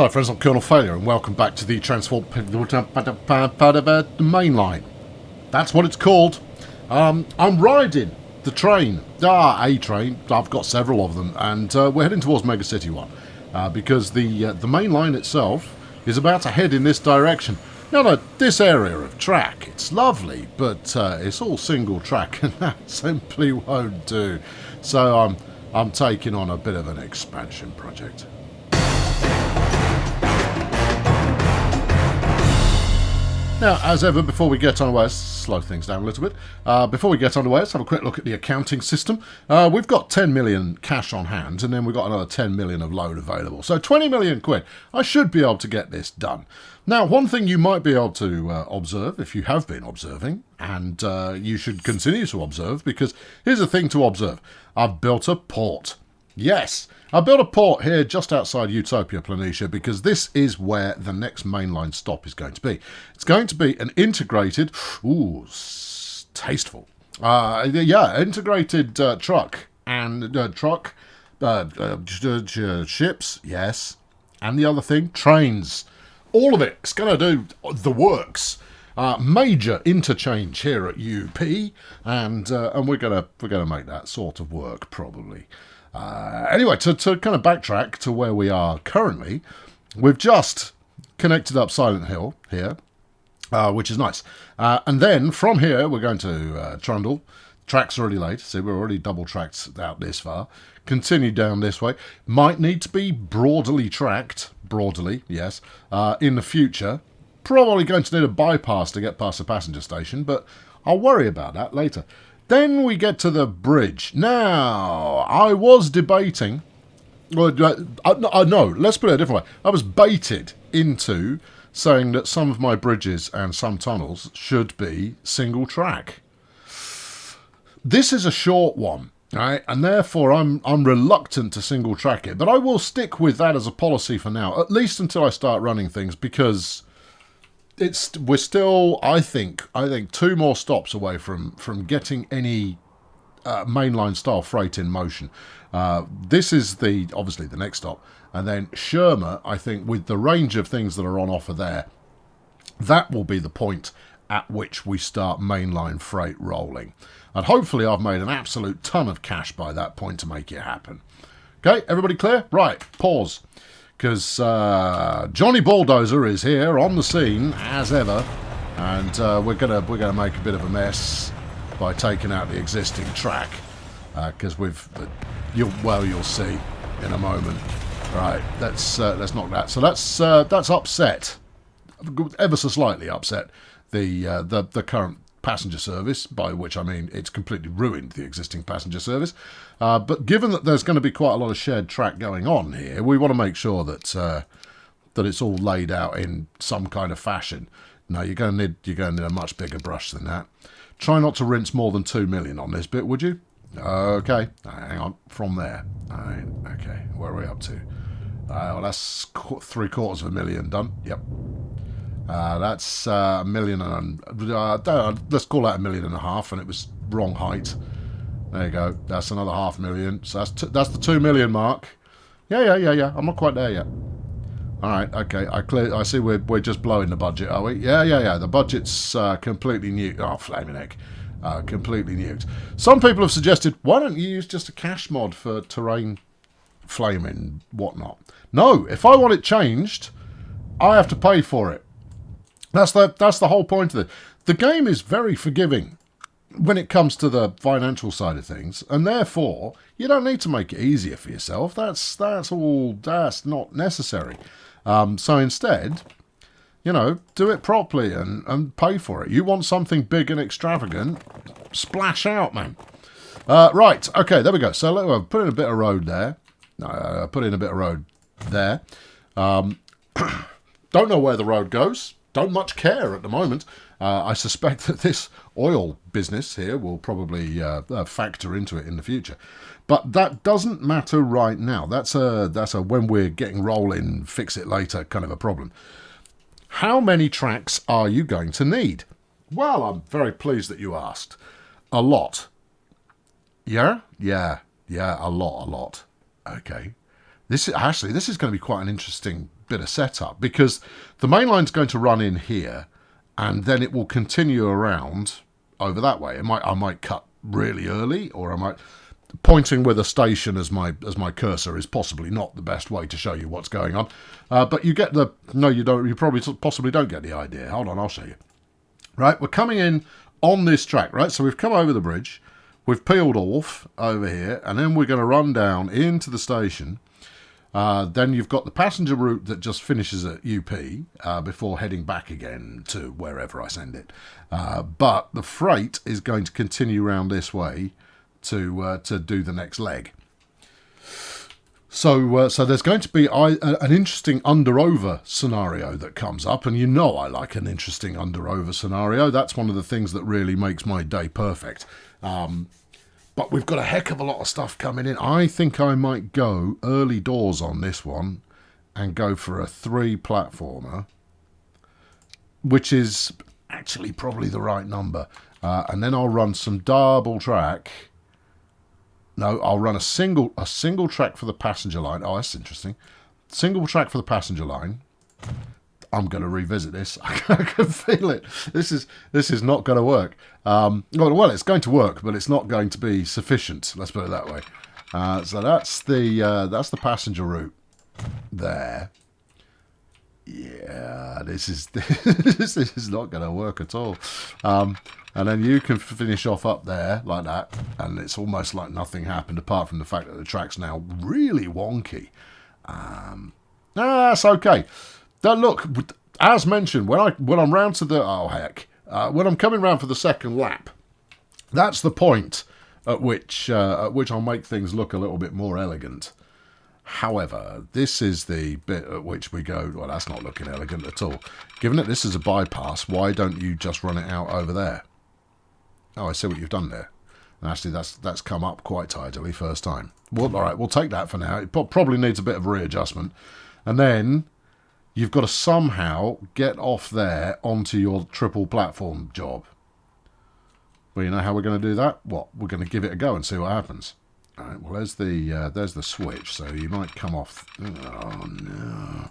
Hello friends, I'm Colonel Failure and welcome back to the Mainline. That's what it's called. I'm riding the train. A train. I've got several of them, and we're heading towards Mega City 1 because the main line itself is about to head in this direction. Now, this area of track, it's lovely, but it's all single track, and that simply won't do. So I'm taking on a bit of an expansion project. Now, as ever, before we get underway, let's slow things down a little bit. Before we get underway, let's have a quick look at the accounting system. We've got 10 million cash on hand, and then we've got another 10 million of loan available. So 20 million quid. I should be able to get this done. Now, one thing you might be able to observe, if you have been observing, and you should continue to observe, because here's the thing to observe. I've built a port. Yes, I built a port here just outside Utopia Planitia because this is where the next mainline stop is going to be. It's going to be an integrated, tasteful, integrated truck and ships, yes, and the other thing, trains. All of it. It's going to do the works. Major interchange here at UP, and we're gonna make that sort of work probably. Anyway, to kind of backtrack to where we are currently, we've just connected up Silent Hill here, which is nice. And then from here, we're going to Trundle. Track's already laid. See, we're already double tracked out this far. Continue down this way. Might need to be broadly tracked, yes, in the future. Probably going to need a bypass to get past the passenger station, but I'll worry about that later. Then we get to the bridge. Now, I was debating... no, let's put it a different way. I was baited into saying that some of my bridges and some tunnels should be single track. This is a short one, right? And therefore I'm reluctant to single track it. But I will stick with that as a policy for now, at least until I start running things, because... we're still, I think, 2 more stops away from getting any mainline style freight in motion. This is obviously the next stop, and then Sherman, I think, with the range of things that are on offer there, that will be the point at which we start mainline freight rolling. And hopefully I've made an absolute ton of cash by that point to make it happen. Okay, everybody clear? Right, pause. Because Johnny Bulldozer is here on the scene as ever, and we're gonna make a bit of a mess by taking out the existing track. Because you'll see in a moment. Right, let's knock that. So that's upset, ever so slightly upset the current passenger service, by which I mean it's completely ruined the existing passenger service. But given that there's going to be quite a lot of shared track going on here, we want to make sure that it's all laid out in some kind of fashion. No, you're going to need a much bigger brush than that. Try not to rinse more than 2 million on this bit, would you? Okay, hang on. From there, okay, where are we up to? Well, that's 750,000 done. Yep. That's a million and let's call that 1.5 million, and it was wrong height. There you go. That's another 500,000. So that's the 2 million mark. Yeah. I'm not quite there yet. All right. Okay. I see. We're just blowing the budget, are we? Yeah. The budget's completely nuked. Oh, flaming heck. Completely nuked. Some people have suggested, why don't you use just a cache mod for terrain flaming whatnot? No. If I want it changed, I have to pay for it. That's the whole point of it. The game is very forgiving when it comes to the financial side of things, and therefore you don't need to make it easier for yourself. That's not necessary. So instead, do it properly and pay for it. You want something big and extravagant, splash out, man. Right, okay, there we go. So let's put in a bit of road there. Put in a bit of road there. Don't know where the road goes. Don't much care at the moment. I suspect that this oil business here will probably factor into it in the future. But that doesn't matter right now. That's a when we're getting rolling, fix it later kind of a problem. How many tracks are you going to need? Well, I'm very pleased that you asked. A lot. Yeah, a lot. Okay. This is going to be quite an interesting bit of setup, because the main line's going to run in here, and then it will continue around over that way. I might cut really early, or I might... Pointing with a station as my cursor is possibly not the best way to show you what's going on. But you get the... No, you don't. You probably possibly don't get the idea. Hold on, I'll show you. Right, we're coming in on this track, right? So we've come over the bridge. We've peeled off over here, and then we're going to run down into the station. Then you've got the passenger route that just finishes at UP before heading back again to wherever I send it. But the freight is going to continue round this way to do the next leg. So there's going to be an interesting under-over scenario that comes up, and you know I like an interesting under-over scenario. That's one of the things that really makes my day perfect. But we've got a heck of a lot of stuff coming in. I think I might go early doors on this one and go for a 3-platformer, which is actually probably the right number. And then I'll run some double track. No, I'll run a single track for the passenger line. Oh, that's interesting. Single track for the passenger line. I'm going to revisit this. I can feel it. This is not going to work. Well, it's going to work, but it's not going to be sufficient. Let's put it that way. So that's the passenger route there. Yeah, this is not going to work at all. And then you can finish off up there like that, and it's almost like nothing happened, apart from the fact that the track's now really wonky. That's okay. Now look, as mentioned, when I'm round to the when I'm coming round for the second lap, that's the point at which I'll make things look a little bit more elegant. However, this is the bit at which we go, well, that's not looking elegant at all. Given that this is a bypass, why don't you just run it out over there? Oh, I see what you've done there. And actually, that's come up quite tidily first time. Well, all right, we'll take that for now. It probably needs a bit of readjustment. And then you've got to somehow get off there onto your triple platform job. Well, you know how we're going to do that? What? We're going to give it a go and see what happens. All right, well, there's the switch, so you might come off... Oh, no.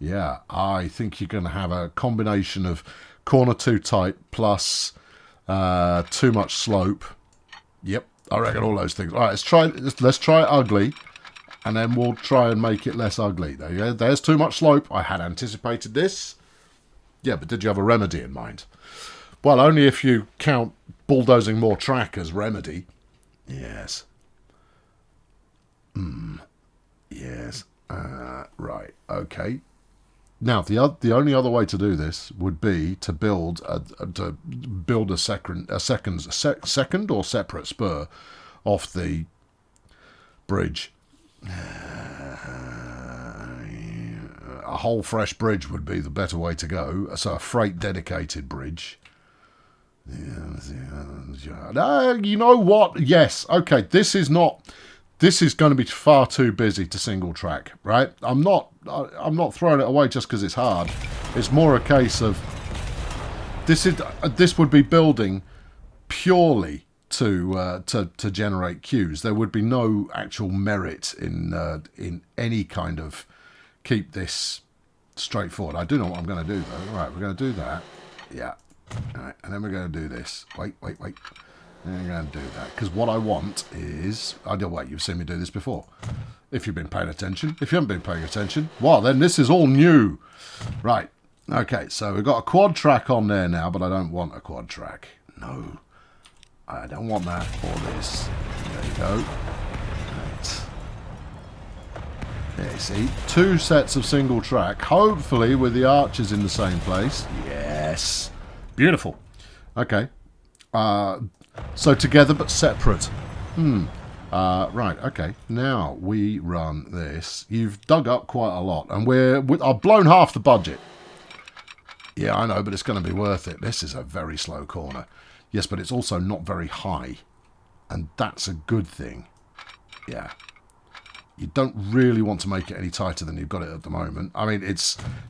Yeah, I think you're going to have a combination of corner too tight plus too much slope. Yep, I reckon all those things. All right, let's try it ugly, and then we'll try and make it less ugly. There you go. There's too much slope. I had anticipated this. Yeah, but did you have a remedy in mind? Well, only if you count bulldozing more track as remedy. Yes. Yes. Right. Okay. Now, the only other way to do this would be to build a second or separate spur off the bridge. A whole fresh bridge would be the better way to go. So a freight dedicated bridge. You know what? Yes. Okay. This is going to be far too busy to single track, right? I'm not throwing it away just because it's hard. It's more a case of this would be building purely to generate queues. There would be no actual merit in any kind of keep this straightforward. I do know what I'm going to do though. All right, we're going to do that. Yeah. All right, and then we're going to do this. Wait. And I'm going to do that, because what I want is... you've seen me do this before. If you've been paying attention. If you haven't been paying attention, well, then this is all new. Right. Okay, so we've got a quad track on there now, but I don't want a quad track. No. I don't want that or this. There you go. Right. There you see. 2 sets of single track, hopefully with the arches in the same place. Yes. Beautiful. Okay. So together but separate. Right, okay. Now we run this. You've dug up quite a lot, and I've blown half the budget. Yeah, I know, but it's going to be worth it. This is a very slow corner. Yes, but it's also not very high, and that's a good thing. Yeah. You don't really want to make it any tighter than you've got it at the moment. I mean,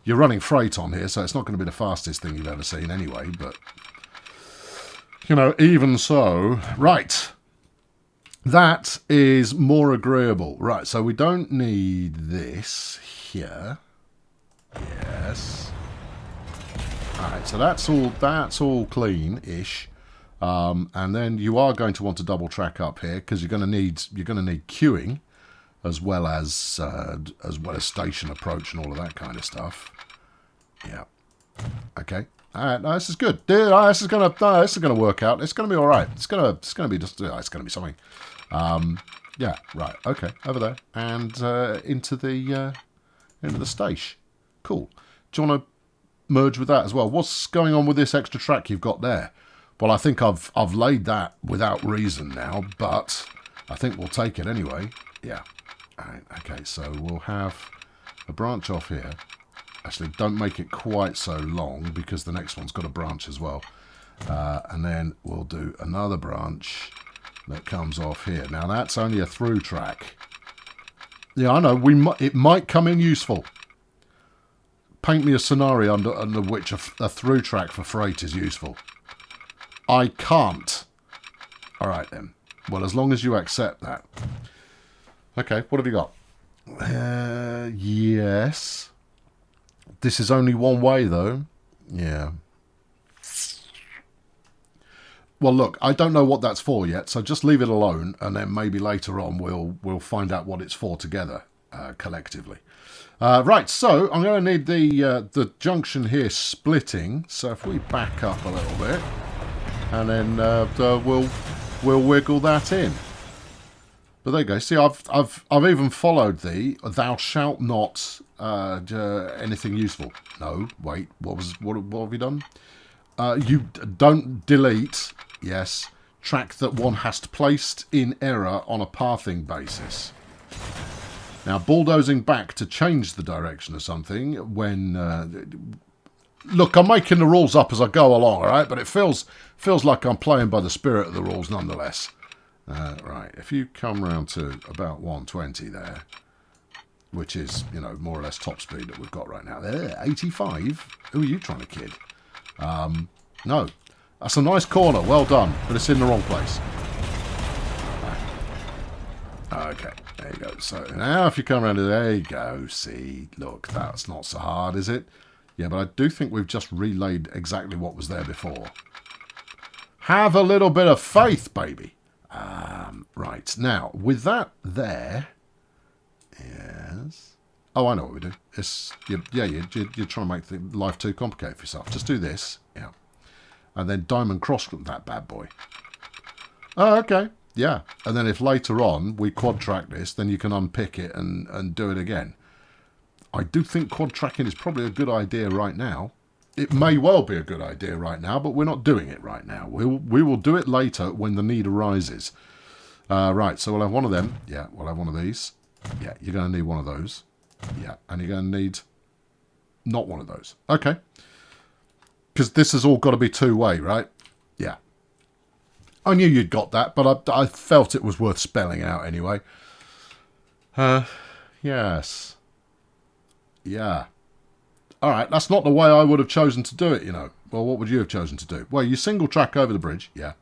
you're running freight on here, so it's not going to be the fastest thing you've ever seen anyway, but... You know, even so... Right. That is more agreeable. Right, so we don't need this here. Yes. Alright, so that's all clean-ish. And then you are going to want to double track up here because you're going to need queuing as well as station approach and all of that kind of stuff. Yeah. Okay. All right. No, this is good. This is gonna work out. It's gonna be all right. It's gonna be just. It's gonna be something. Yeah. Right. Okay. Over there and into the station. Cool. Do you want to merge with that as well? What's going on with this extra track you've got there? Well, I think I've laid that without reason now, but I think we'll take it anyway. Yeah. All right. Okay. So we'll have a branch off here. Actually, don't make it quite so long because the next one's got a branch as well. And then we'll do another branch that comes off here. Now, that's only a through track. Yeah, I know. It might come in useful. Paint me a scenario under which a through track for freight is useful. I can't. All right, then. Well, as long as you accept that. Okay, what have you got? Yes. This is only one way, though. Yeah. Well, look, I don't know what that's for yet, so just leave it alone, and then maybe later on we'll find out what it's for together, collectively. Right, so I'm going to need the junction here splitting. So if we back up a little bit, and then we'll wiggle that in. But there you go. See, I've even followed the "Thou shalt not." Anything useful? No. Wait. What have you done? You don't delete. Yes. Track that one has placed in error on a pathing basis. Now, bulldozing back to change the direction of something when. Look, I'm making the rules up as I go along, all right? But it feels like I'm playing by the spirit of the rules, nonetheless. Right. If you come round to about 120 there. Which is, more or less top speed that we've got right now. There, 85. Who are you trying to kid? No. That's a nice corner. Well done. But it's in the wrong place. Okay. There you go. So now if you come around to there you go. See, look, that's not so hard, is it? Yeah, but I do think we've just relayed exactly what was there before. Have a little bit of faith, baby. Right. Now, with that there... Yes. Oh, I know what we do. You're trying to make life too complicated for yourself. Just do this. Yeah. And then diamond cross that bad boy. Oh, okay. Yeah. And then if later on we quad track this, then you can unpick it and do it again. I do think quad tracking is probably a good idea right now. It may well be a good idea right now, but we're not doing it right now. We will do it later when the need arises. Right. So we'll have one of them. Yeah. We'll have one of these. Yeah, you're going to need one of those. Yeah, and you're going to need not one of those. Okay. Because this has all got to be two-way, right? Yeah. I knew you'd got that, but I felt it was worth spelling out anyway. Yes. Yeah. All right, that's not the way I would have chosen to do it, Well, what would you have chosen to do? Well, you single track over the bridge, yeah.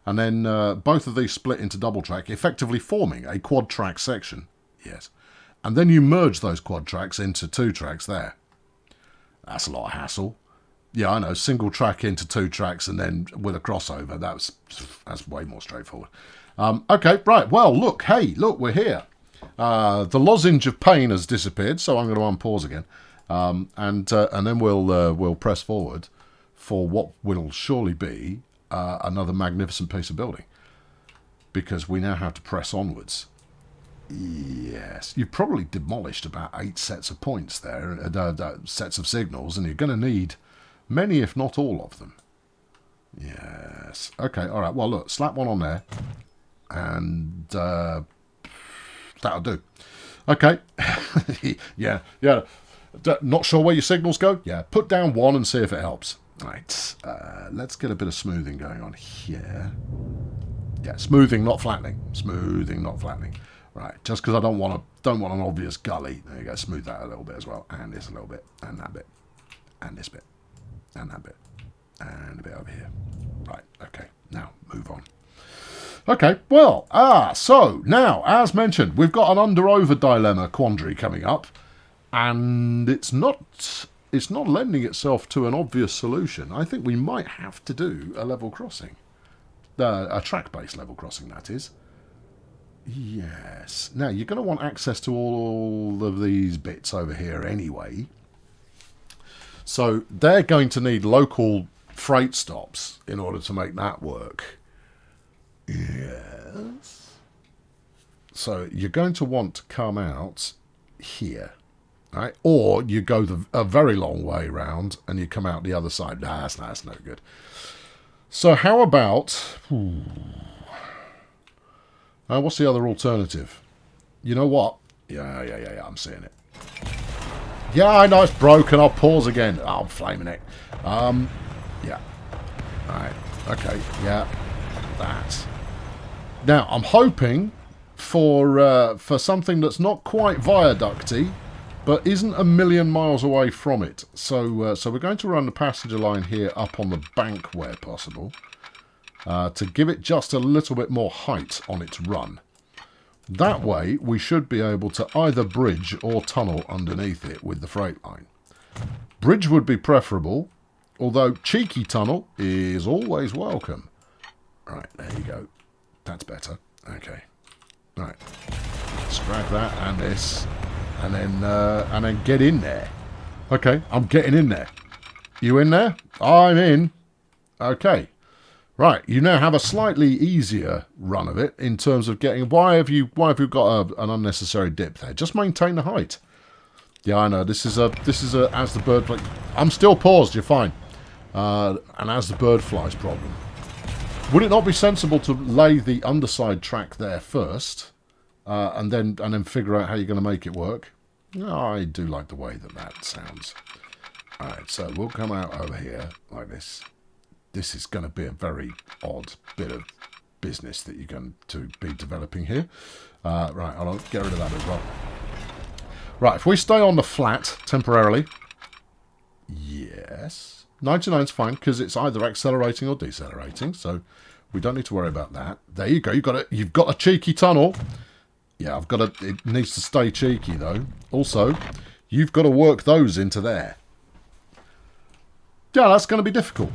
And then both of these split into double track, effectively forming a quad track section. Yes. And then you merge those quad tracks into two tracks there. That's a lot of hassle. Yeah, I know. Single track into two tracks and then with a crossover. That's way more straightforward. Okay, right. Well, look. Hey, look, we're here. The lozenge of pain has disappeared, so I'm going to unpause again. And then we'll press forward for what will surely be another magnificent piece of building. Because we now have to press onwards. Yes, you've probably demolished about 8 sets of points there, sets of signals, and you're going to need many, if not all of them. Yes. Okay, all right. Well, look, slap one on there, and that'll do. Okay. Yeah. Not sure where your signals go? Yeah, put down one and see if it helps. Right. Let's get a bit of smoothing going on here. Yeah, smoothing, not flattening. Smoothing, not flattening. Right, just because I don't want an obvious gully. There you go. Smooth that a little bit as well, and this a little bit, and that bit, and this bit, and that bit, and a bit over here. Right. Okay. Now move on. Okay. Well. So now, as mentioned, we've got an under-over dilemma quandary coming up, and it's not it's not lending itself to an obvious solution. I think we might have to do a level crossing. A track-based level crossing, that is. Yes. Now, you're going to want access to all of these bits over here anyway. So they're going to need local freight stops in order to make that work. Yes. So you're going to want to come out here. Right? Or you go a very long way round and you come out the other side. Nah, that's no good. So how about... what's the other alternative? You know what? Yeah, I'm seeing it. Yeah, I know it's broken. I'll pause again. Oh, I'm flaming it. Yeah. Alright. Okay. Yeah. That. Now, I'm hoping for something that's not quite viaducty, but isn't a million miles away from it. So we're going to run the passenger line here up on the bank where possible, to give it just a little bit more height on its run. That way, we should be able to either bridge or tunnel underneath it with the freight line. Bridge would be preferable, although cheeky tunnel is always welcome. Right, there you go. That's better. Okay. Right. Let's grab that and this. And then get in there. Okay, I'm getting in there. You in there? I'm in. Okay. Right, you now have a slightly easier run of it in terms of getting... Why have you got an unnecessary dip there? Just maintain the height. Yeah, I know. This is a as the bird flies... I'm still paused. You're fine. And as the bird flies problem. Would it not be sensible to lay the underside track there first, and then figure out how you're going to make it work? I do like the way that sounds. All right, so we'll come out over here like this. This is going to be a very odd bit of business that you're going to be developing here. Right, I'll get rid of that as well. Right, if we stay on the flat temporarily, yes, 99 is fine because it's either accelerating or decelerating, so we don't need to worry about that. There you go. You've got a cheeky tunnel. Yeah, it needs to stay cheeky though. Also, you've got to work those into there. Yeah, that's going to be difficult.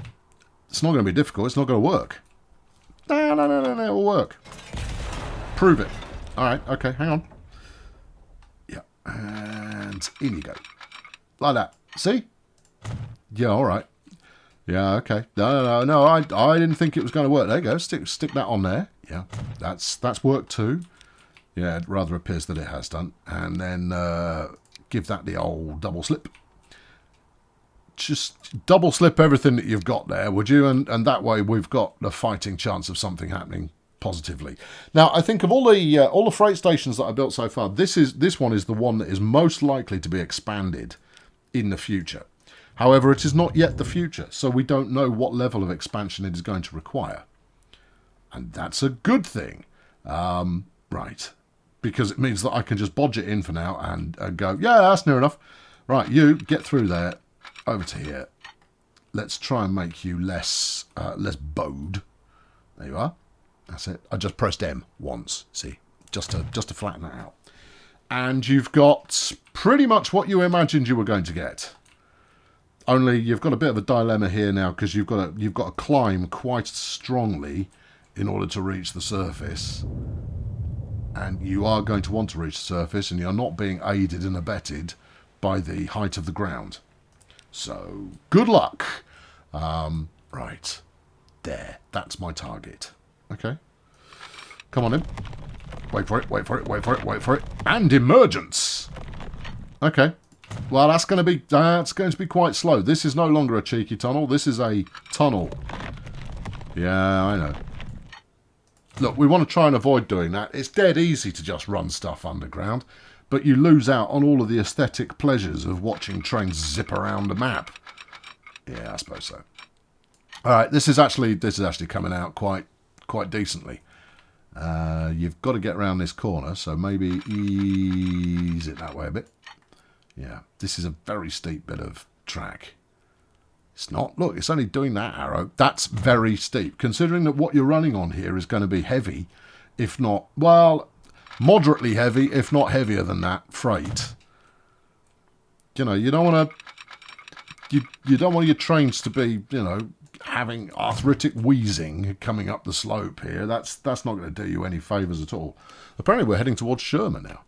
It's not going to be difficult. It's not going to work. No, it'll work. Prove it. All right, okay, hang on. Yeah, and in you go. Like that. See? Yeah, all right. Yeah, okay. No, I didn't think it was going to work. There you go. Stick that on there. Yeah, that's worked too. Yeah, it rather appears that it has done. And then give that the old double slip. Just double slip everything that you've got there, would you? And that way we've got a fighting chance of something happening positively. Now, I think of all the freight stations that I built so far, this one is the one that is most likely to be expanded in the future. However, it is not yet the future, so we don't know what level of expansion it is going to require. And that's a good thing. Right. Because it means that I can just bodge it in for now and go, yeah, that's near enough. Right, you get through there. Over to here. Let's try and make you less bowed. There you are. That's it. I just pressed M once. See, just to flatten that out. And you've got pretty much what you imagined you were going to get. Only you've got a bit of a dilemma here now because you've got to climb quite strongly in order to reach the surface. And you are going to want to reach the surface, and you're not being aided and abetted by the height of the ground. So, good luck. Right. There. That's my target. Okay. Come on in. Wait for it. And emergence. Okay. Well, that's going to be quite slow. This is no longer a cheeky tunnel. This is a tunnel. Yeah, I know. Look, we want to try and avoid doing that. It's dead easy to just run stuff underground. But you lose out on all of the aesthetic pleasures of watching trains zip around a map. Yeah, I suppose so. All right, this is actually coming out quite decently. You've got to get around this corner, so maybe ease it that way a bit. Yeah, this is a very steep bit of track. It's not. Look, it's only doing that arrow. That's very steep, considering that what you're running on here is going to be heavy, if not, well, moderately heavy, if not heavier than that, freight. You know, you don't want to... you don't want your trains to be, you know, having arthritic wheezing coming up the slope here. That's not going to do you any favours at all. Apparently we're heading towards Sherman now.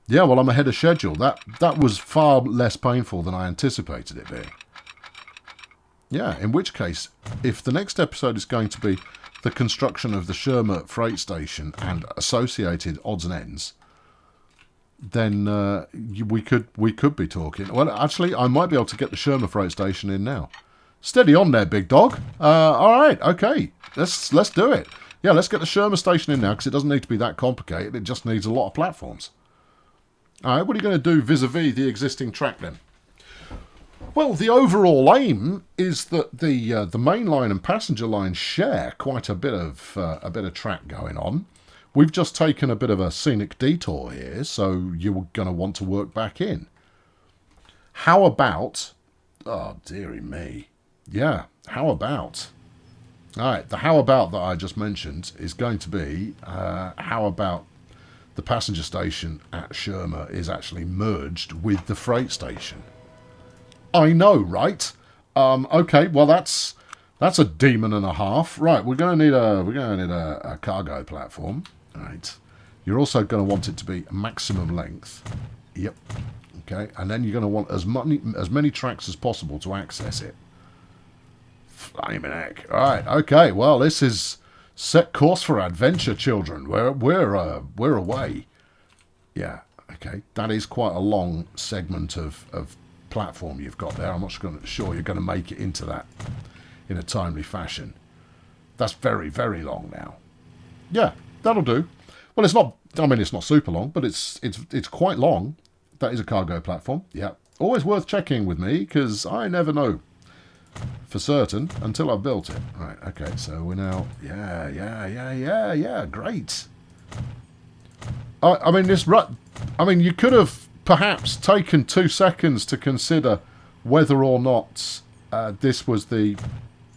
Yeah, well, I'm ahead of schedule. That was far less painful than I anticipated it being. Yeah, in which case, if the next episode is going to be the construction of the Sherman freight station and associated odds and ends, then we could be talking. Well, actually, I might be able to get the Sherman freight station in now. Steady on there, big dog. All right, okay, let's do it. Yeah, let's get the Sherman station in now, because it doesn't need to be that complicated. It just needs a lot of platforms. All right, what are you going to do vis-a-vis the existing track then? Well, the overall aim is that the mainline and passenger line share quite a bit of track going on. We've just taken a bit of a scenic detour here, so you're going to want to work back in. How about... Oh, dearie me. Yeah, how about... All right, the how about that I just mentioned is going to be how about the passenger station at Sherman is actually merged with the freight station. I know, right? Okay, well that's a demon and a half. Right, we're going to need a cargo platform. Right, you're also going to want it to be maximum length. Yep. Okay, and then you're going to want as many tracks as possible to access it. Flaming heck. All right. Okay. Well, this is set course for adventure, children. We're away. Yeah. Okay. That is quite a long segment of platform you've got there. I'm not sure you're going to make it into that in a timely fashion. That's very, very long now. Yeah, that'll do. Well, it's not. I mean, it's not super long, but it's quite long. That is a cargo platform. Yeah. Always worth checking with me because I never know for certain until I've built it. Right. Okay. So we're now. Yeah. Great. I mean, you could have perhaps taken 2 seconds to consider whether or not this was the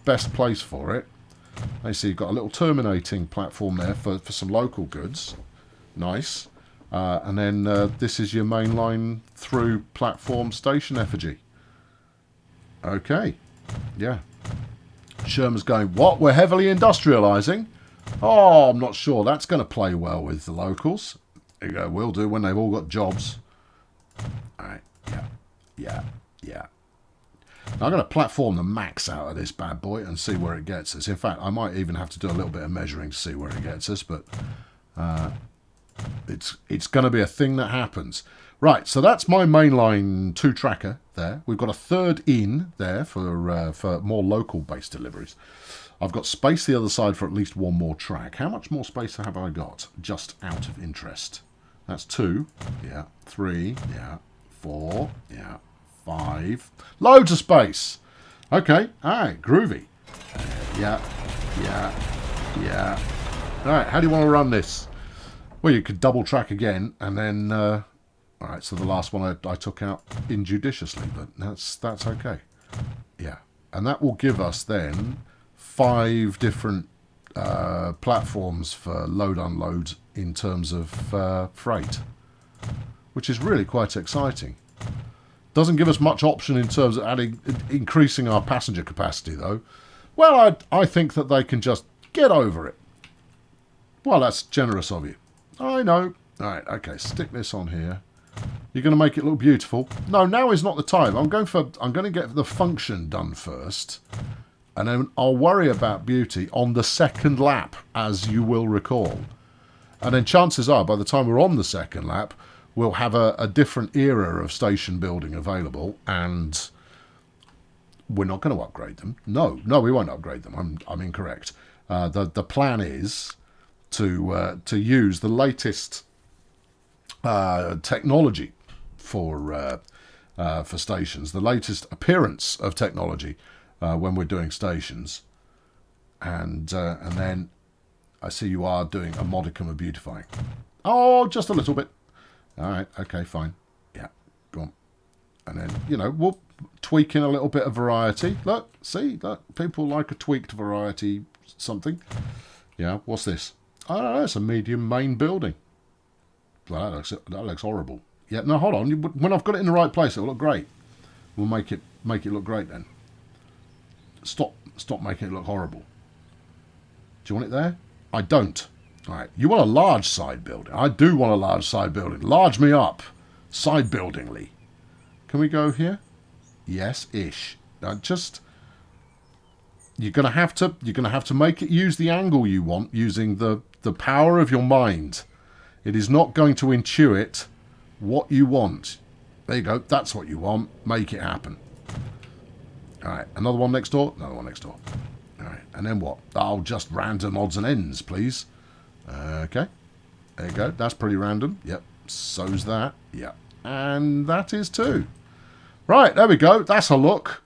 best place for it. I see you've got a little terminating platform there for some local goods. Nice. And then this is your main line through platform station effigy. Okay. Yeah. Sherman's going, what? We're heavily industrialising? Oh, I'm not sure. That's going to play well with the locals. There you go. Will do when they've all got jobs. All right. Yeah. Now I'm going to platform the max out of this bad boy and see where it gets us. In fact, I might even have to do a little bit of measuring to see where it gets us, but it's going to be a thing that happens. Right, so that's my mainline 2 tracker there. We've got a third in there for more local-based deliveries. I've got space the other side for at least one more track. How much more space have I got? Just out of interest. That's 2. Yeah. 3. Yeah. 4. Yeah. 5. Loads of space. Okay. All right. Groovy. Yeah. All right. How do you want to run this? Well, you could double track again, and then. All right. So the last one I took out injudiciously, but that's okay. Yeah, and that will give us then 5 different platforms for load unload in terms of freight, which is really quite exciting. Doesn't give us much option in terms of increasing our passenger capacity, though. Well, I think that they can just get over it. Well, that's generous of you. I know. All right, okay, stick this on here. You're going to make it look beautiful. No, now is not the time. I'm going to get the function done first, and then I'll worry about beauty on the second lap, as you will recall. And then chances are, by the time we're on the second lap, we'll have a different era of station building available, and we're not going to upgrade them. No, we won't upgrade them. I'm incorrect. The plan is to use the latest technology for stations, the latest appearance of technology when we're doing stations, and then I see you are doing a modicum of beautifying. Oh, just a little bit. All right, okay, fine. Yeah, go on. And then, we'll tweak in a little bit of variety. Look, people like a tweaked variety something. Yeah, what's this? I don't know, it's a medium main building. Well, that looks horrible. Yeah, no, hold on. When I've got it in the right place, it'll look great. We'll make it look great then. Stop making it look horrible. Do you want it there? I don't. All right. You want a large side building. I do want a large side building. Large me up. Side buildingly. Can we go here? Yes, ish. You're gonna have to make it use the angle you want using the power of your mind. It is not going to intuit what you want. There you go. That's what you want. Make it happen. All right. Another one next door. Another one next door. All right. And then what? Oh, just random odds and ends, please. Okay. There you go. That's pretty random. Yep. So's that. Yep. And that is too. Right. There we go. That's a look.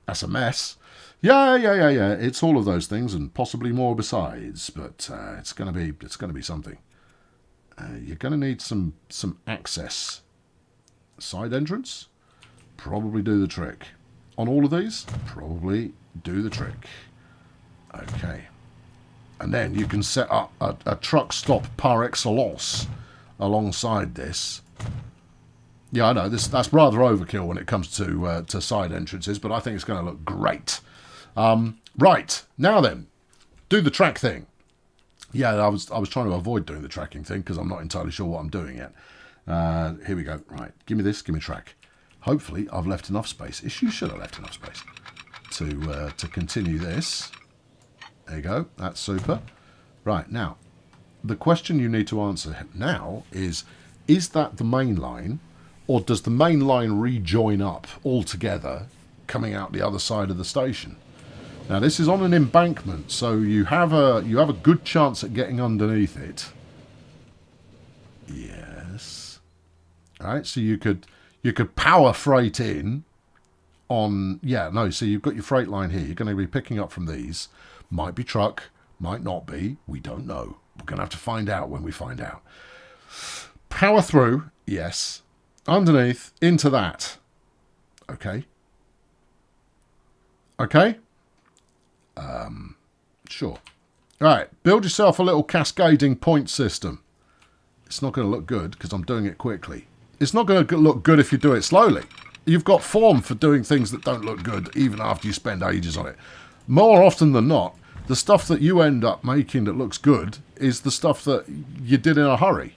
That's a mess. Yeah. It's all of those things and possibly more besides. But it's gonna be something. You're gonna need some access. Side entrance. Probably do the trick. On all of these, probably do the trick. Okay. And then you can set up a truck stop par excellence alongside this. Yeah, I know, that's rather overkill when it comes to side entrances, but I think it's going to look great. Right, now then, do the track thing. Yeah, I was trying to avoid doing the tracking thing because I'm not entirely sure what I'm doing yet. Here we go. Right, give me this, give me track. Hopefully, I've left enough space. You should have left enough space to continue this. There you go. That's super. Right, now, the question you need to answer now is that the main line, or does the main line rejoin up altogether coming out the other side of the station? Now, this is on an embankment, so you have a good chance at getting underneath it. Yes. All right, so you could power freight in on... Yeah, no, so you've got your freight line here. You're going to be picking up from these. Might be truck, might not be. We don't know. We're going to have to find out when we find out. Power through, yes. Underneath, into that. Okay. Okay? Sure. All right, build yourself a little cascading point system. It's not going to look good because I'm doing it quickly. It's not going to look good if you do it slowly. You've got form for doing things that don't look good even after you spend ages on it. More often than not, the stuff that you end up making that looks good is the stuff that you did in a hurry.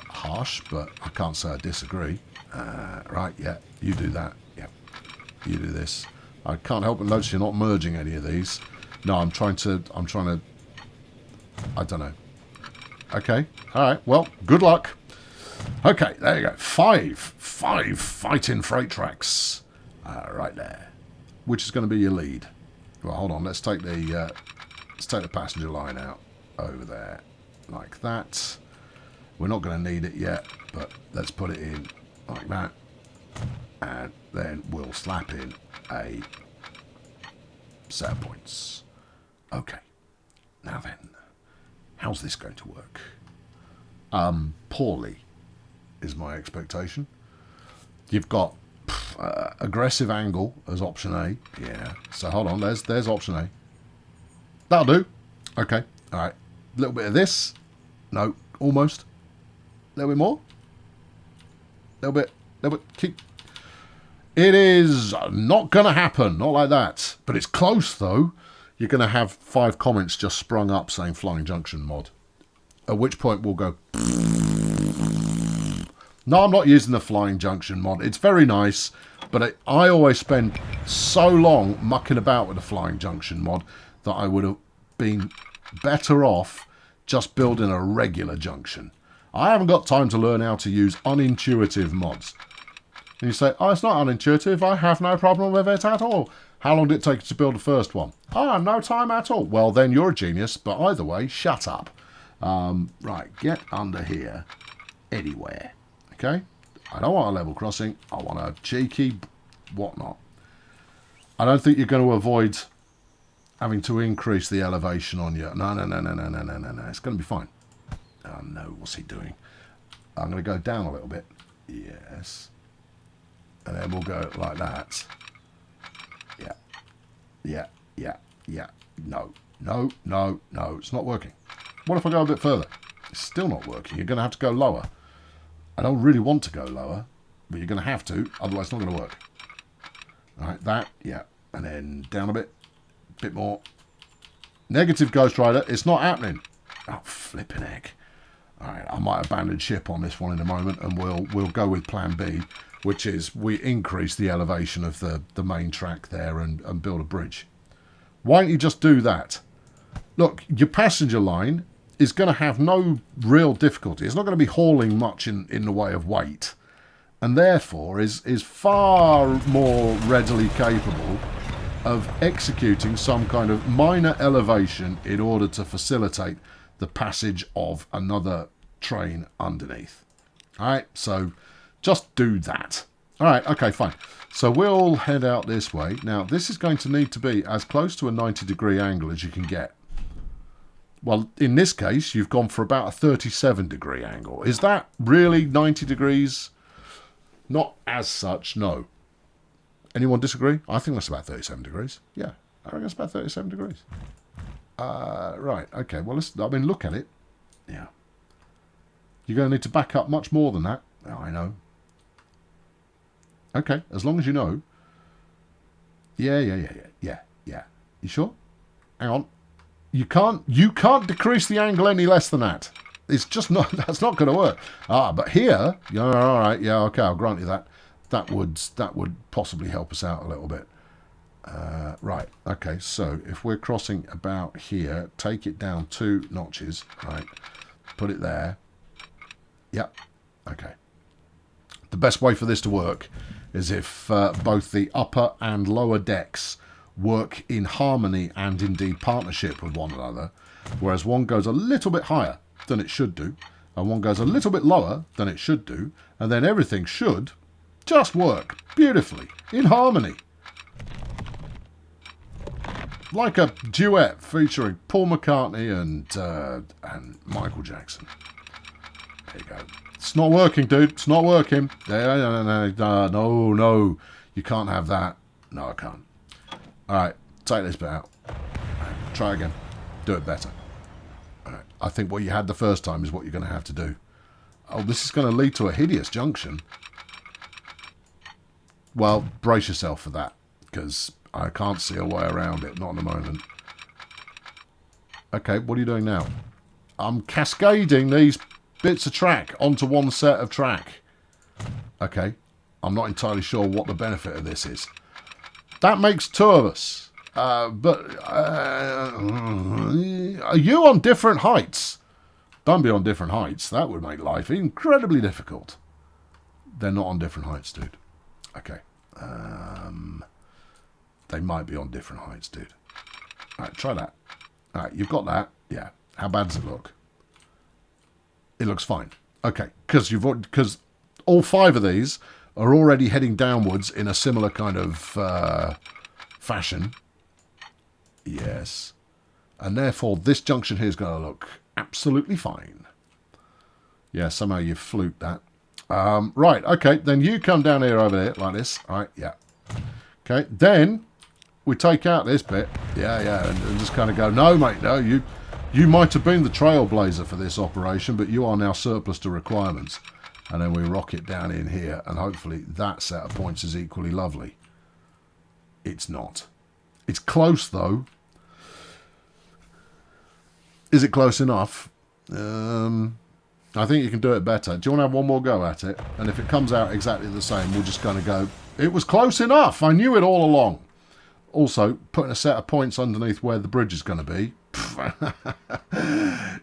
Harsh, but I can't say I disagree. Right, yeah, you do that. Yeah, you do this. I can't help but notice you're not merging any of these. No, I'm trying to, I don't know. Okay, all right, well, good luck. Okay, there you go. Five fighting freight tracks. Right there. Which is going to be your lead. Well, hold on, let's take the passenger line out over there. Like that. We're not going to need it yet, but let's put it in like that. And then we'll slap in a set of points. Okay. Now then, how's this going to work? Poorly is my expectation. You've got aggressive angle as option A. Yeah. So hold on, there's option A. That'll do. Okay. All right. A little bit of this. No, almost. A little bit more. A little bit. Keep. It is not going to happen. Not like that. But it's close, though. You're going to have 5 comments just sprung up saying Flying Junction mod. At which point we'll go... No, I'm not using the Flying Junction mod. It's very nice, but I always spend so long mucking about with the Flying Junction mod that I would have been better off just building a regular junction. I haven't got time to learn how to use unintuitive mods. And you say, oh, it's not unintuitive. I have no problem with it at all. How long did it take you to build the first one? Oh, no time at all. Well, then you're a genius, but either way, shut up. Right, get under here anywhere. Okay? I don't want a level crossing. I want a cheeky whatnot. I don't think you're going to avoid having to increase the elevation on you. No. It's going to be fine. Oh, no. What's he doing? I'm going to go down a little bit. Yes. And then we'll go like that. Yeah. No. It's not working. What if I go a bit further? It's still not working. You're going to have to go lower. I don't really want to go lower. But you're going to have to, otherwise it's not going to work. All right, that, yeah. And then down a bit more. Negative Ghost Rider, it's not happening. Oh, flipping heck. All right, I might abandon ship on this one in a moment, and we'll go with plan B, which is we increase the elevation of the main track there and build a bridge. Why don't you just do that? Look, your passenger line is going to have no real difficulty. It's not going to be hauling much in the way of weight, and therefore is far more readily capable of executing some kind of minor elevation in order to facilitate the passage of another train underneath. All right, so just do that. All right, okay, fine. So we'll head out this way. Now, this is going to need to be as close to a 90-degree angle as you can get. Well, in this case, you've gone for about a 37-degree angle. Is that really 90 degrees? Not as such, no. Anyone disagree? I think that's about 37 degrees. Yeah, I reckon it's about 37 degrees. Right, okay, well, look at it. Yeah. You're going to need to back up much more than that. Oh, I know. Okay, as long as you know. Yeah. You sure? Hang on. You can't decrease the angle any less than that. It's just not, that's not going to work. But here, yeah, all right, yeah, okay, I'll grant you that. That would possibly help us out a little bit. Right, okay, so if we're crossing about here, take it down 2 notches, right, put it there. Yep, okay. The best way for this to work is if both the upper and lower decks work in harmony and indeed partnership with one another, whereas one goes a little bit higher than it should do, and one goes a little bit lower than it should do, and then everything should just work beautifully, in harmony. Like a duet featuring Paul McCartney and Michael Jackson. There you go. It's not working, dude. It's not working. No. You can't have that. No, I can't. Alright, take this bit out. Right, try again. Do it better. Alright, I think what you had the first time is what you're going to have to do. Oh, this is going to lead to a hideous junction. Well, brace yourself for that, because I can't see a way around it, not in the moment. Okay, what are you doing now? I'm cascading these bits of track onto one set of track. Okay, I'm not entirely sure what the benefit of this is. That makes 2 of us. Are you on different heights? Don't be on different heights. That would make life incredibly difficult. They're not on different heights, dude. Okay. They might be on different heights, dude. Alright, try that. Alright, you've got that. Yeah. How bad does it look? It looks fine. Okay, because all 5 of these are already heading downwards in a similar kind of fashion. Yes. And therefore, this junction here is going to look absolutely fine. Yeah, somehow you fluked that. Right, okay, then you come down here over there, like this. All right, yeah. Okay, then we take out this bit. Yeah, and just kind of go, no, mate, no, you might have been the trailblazer for this operation, but you are now surplus to requirements. And then we rock it down in here, and hopefully that set of points is equally lovely. It's not. It's close, though. Is it close enough? I think you can do it better. Do you want to have one more go at it? And if it comes out exactly the same, we'll just kind of go, it was close enough. I knew it all along. Also, putting a set of points underneath where the bridge is going to be.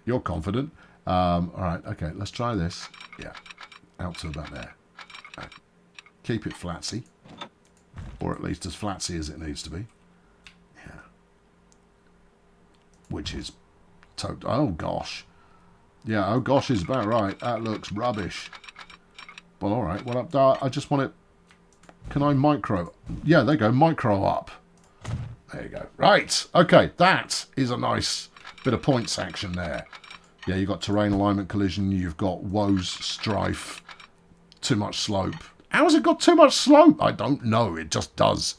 You're confident. All right, okay, let's try this. Yeah, out to about there. Right. Keep it flatsy. Or at least as flatsy as it needs to be. Yeah. Which is... oh, gosh. Yeah, oh, gosh is about right. That looks rubbish. Well, all right. Well, I just want it... Can I micro... Yeah, there you go. Micro up. There you go. Right. Okay, that is a nice bit of points action there. Yeah, you've got terrain alignment collision. You've got woes, strife, too much slope. How has it got too much slope? I don't know. It just does.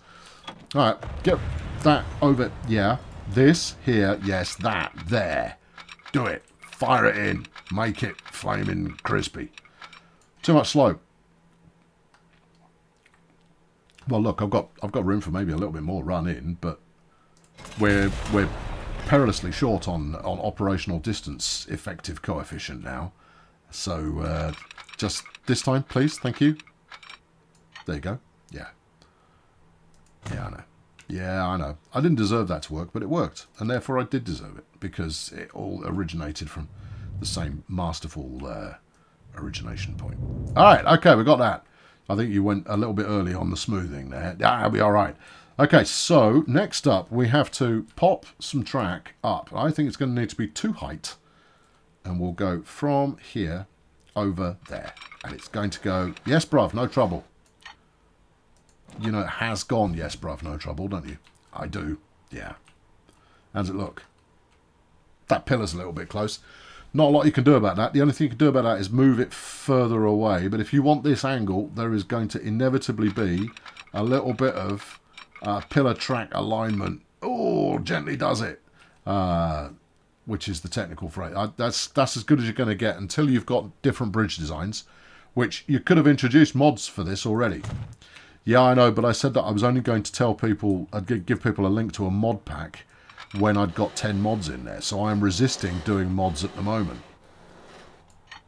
All right, get that over. Yeah, this here. Yes, that there. Do it. Fire it in. Make it flaming crispy. Too much slope. Well, look, I've got room for maybe a little bit more run in, but we're perilously short on operational distance effective coefficient now. So just this time, please, thank you. There you go. Yeah. Yeah, I know. Yeah, I know. I didn't deserve that to work, but it worked, and therefore I did deserve it because it all originated from the same masterful origination point. All right, okay, we got that. I think you went a little bit early on the smoothing there. That'll be all right. Okay, so next up we have to pop some track up. I think it's going to need to be 2 height, and we'll go from here over there, and it's going to go. Yes, bruv, no trouble. You know, it has gone. Yes, bruv, no trouble, don't you? I do. Yeah. How does it look? That pillar's a little bit close. Not a lot you can do about that. The only thing you can do about that is move it further away. But if you want this angle, there is going to inevitably be a little bit of pillar track alignment. Oh, gently does it. Which is the technical phrase. That's as good as you're going to get until you've got different bridge designs, which you could have introduced mods for this already. Yeah, I know, but I said that I was only going to tell people, I'd give people a link to a mod pack when I'd got 10 mods in there. So I'm resisting doing mods at the moment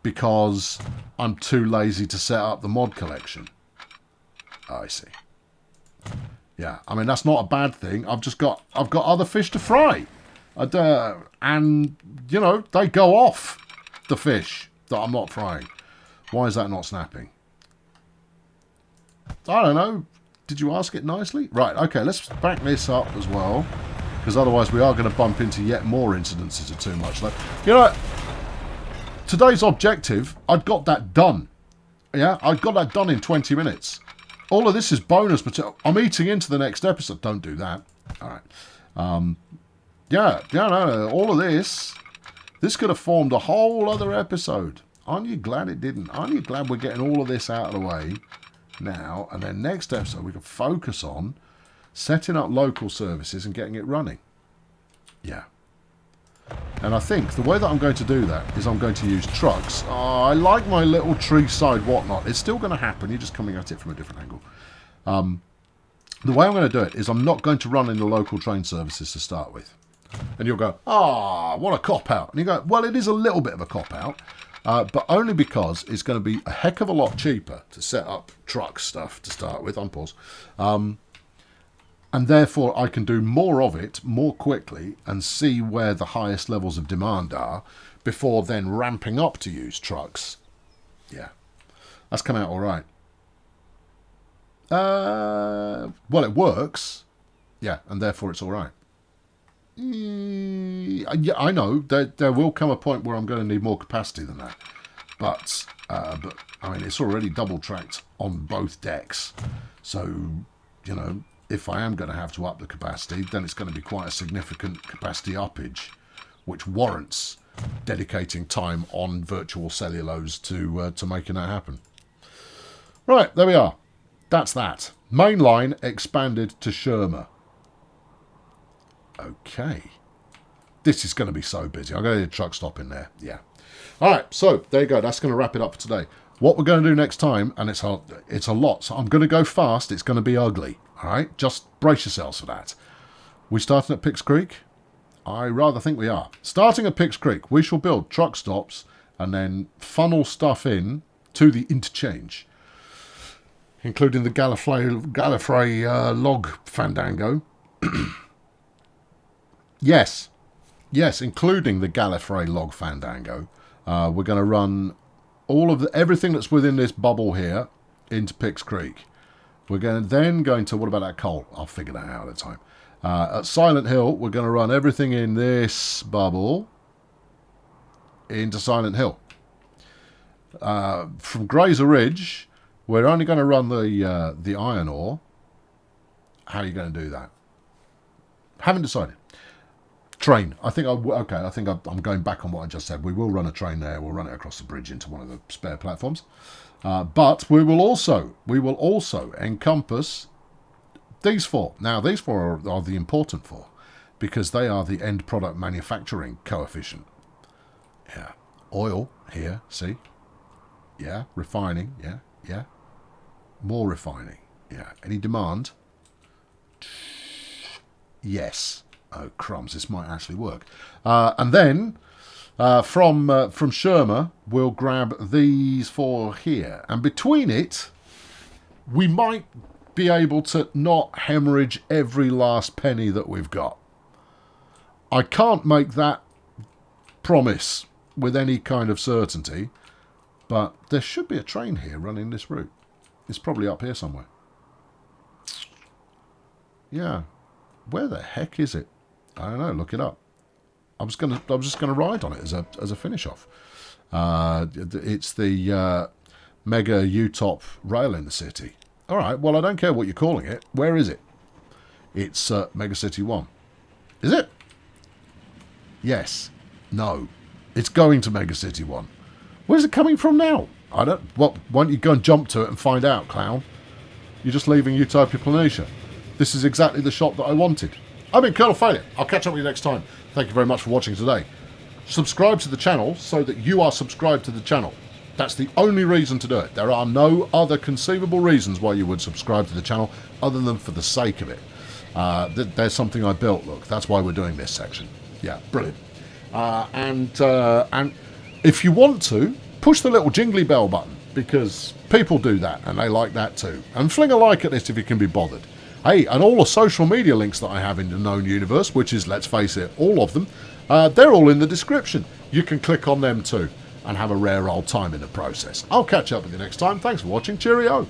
because I'm too lazy to set up the mod collection. Oh, I see. Yeah, I mean, that's not a bad thing. I've got other fish to fry. And, you know, they go off the fish that I'm not frying. Why is that not snapping? I don't know. Did you ask it nicely? Right, okay, let's back this up as well, because otherwise we are going to bump into yet more incidences of too much. Like, you know, today's objective, I'd got that done. Yeah, I got that done in 20 minutes. All of this is bonus material. I'm eating into the next episode. Don't do that. All right. Yeah, no, all of this could have formed a whole other episode. Aren't you glad it didn't? Aren't you glad we're getting all of this out of the way now, and then next episode we can focus on setting up local services and getting it running. Yeah. And I think the way that I'm going to do that is I'm going to use trucks. Oh, I like my little tree side whatnot. It's still going to happen. You're just coming at it from a different angle. The way I'm going to do it is I'm not going to run in the local train services to start with. And you'll go, what a cop-out. And you go, well, it is a little bit of a cop-out. But only because it's going to be a heck of a lot cheaper to set up truck stuff to start with. Unpause. And therefore, I can do more of it more quickly and see where the highest levels of demand are before then ramping up to use trucks. Yeah. That's come out all right. Well, it works. Yeah, and therefore it's all right. Yeah, I know there will come a point where I'm going to need more capacity than that, but I mean it's already double tracked on both decks, so you know if I am going to have to up the capacity, then it's going to be quite a significant capacity uppage, which warrants dedicating time on virtual cellulose to making that happen. Right, there we are. That's that. Mainline expanded to Sherman. Okay. This is going to be so busy. I'm going to need a truck stop in there. Yeah. All right. So there you go. That's going to wrap it up for today. What we're going to do next time, and it's a lot. So I'm going to go fast. It's going to be ugly. All right. Just brace yourselves for that. We starting at Pix Creek? I rather think we are. Starting at Pix Creek, we shall build truck stops and then funnel stuff in to the interchange, including the Gallifrey log fandango. Yes, including the Gallifrey log fandango. We're going to run all of everything that's within this bubble here into Pix Creek. We're going to, what about that coal? I'll figure that out at the time. At Silent Hill, we're going to run everything in this bubble into Silent Hill. From Grazer Ridge, we're only going to run the iron ore. How are you going to do that? Haven't decided. Train. I think I'm going back on what I just said. We will run a train there. We'll run it across the bridge into one of the spare platforms. But we will also encompass these four. Now, these four are the important four because they are the end product manufacturing coefficient. Yeah. Oil here, see? Yeah. Refining. Yeah. More refining. Yeah. Any demand? Yes. Oh, crumbs. This might actually work. And then from Sherman, we'll grab these 4 here. And between it, we might be able to not hemorrhage every last penny that we've got. I can't make that promise with any kind of certainty, but there should be a train here running this route. It's probably up here somewhere. Yeah. Where the heck is it? I don't know. Look it up. I was just gonna ride on it as a finish off. It's the mega U-top rail in the city. All right. Well, I don't care what you're calling it. Where is it? It's Mega City 1. Is it? Yes. No. It's going to Mega City 1. Where's it coming from now? I don't... Well, why don't you go and jump to it and find out, clown? You're just leaving Utopia Planitia. This is exactly the shot that I wanted. I've been Colonel Failure. I'll catch up with you next time. Thank you very much for watching today. Subscribe to the channel so that you are subscribed to the channel. That's the only reason to do it. There are no other conceivable reasons why you would subscribe to the channel other than for the sake of it. There's something I built, look. That's why we're doing this section. Yeah, brilliant. And if you want to, push the little jingly bell button, because people do that and they like that too. And fling a like at this if you can be bothered. Hey, and all the social media links that I have in the known universe, which is, let's face it, all of them, they're all in the description. You can click on them too and have a rare old time in the process. I'll catch up with you next time. Thanks for watching. Cheerio.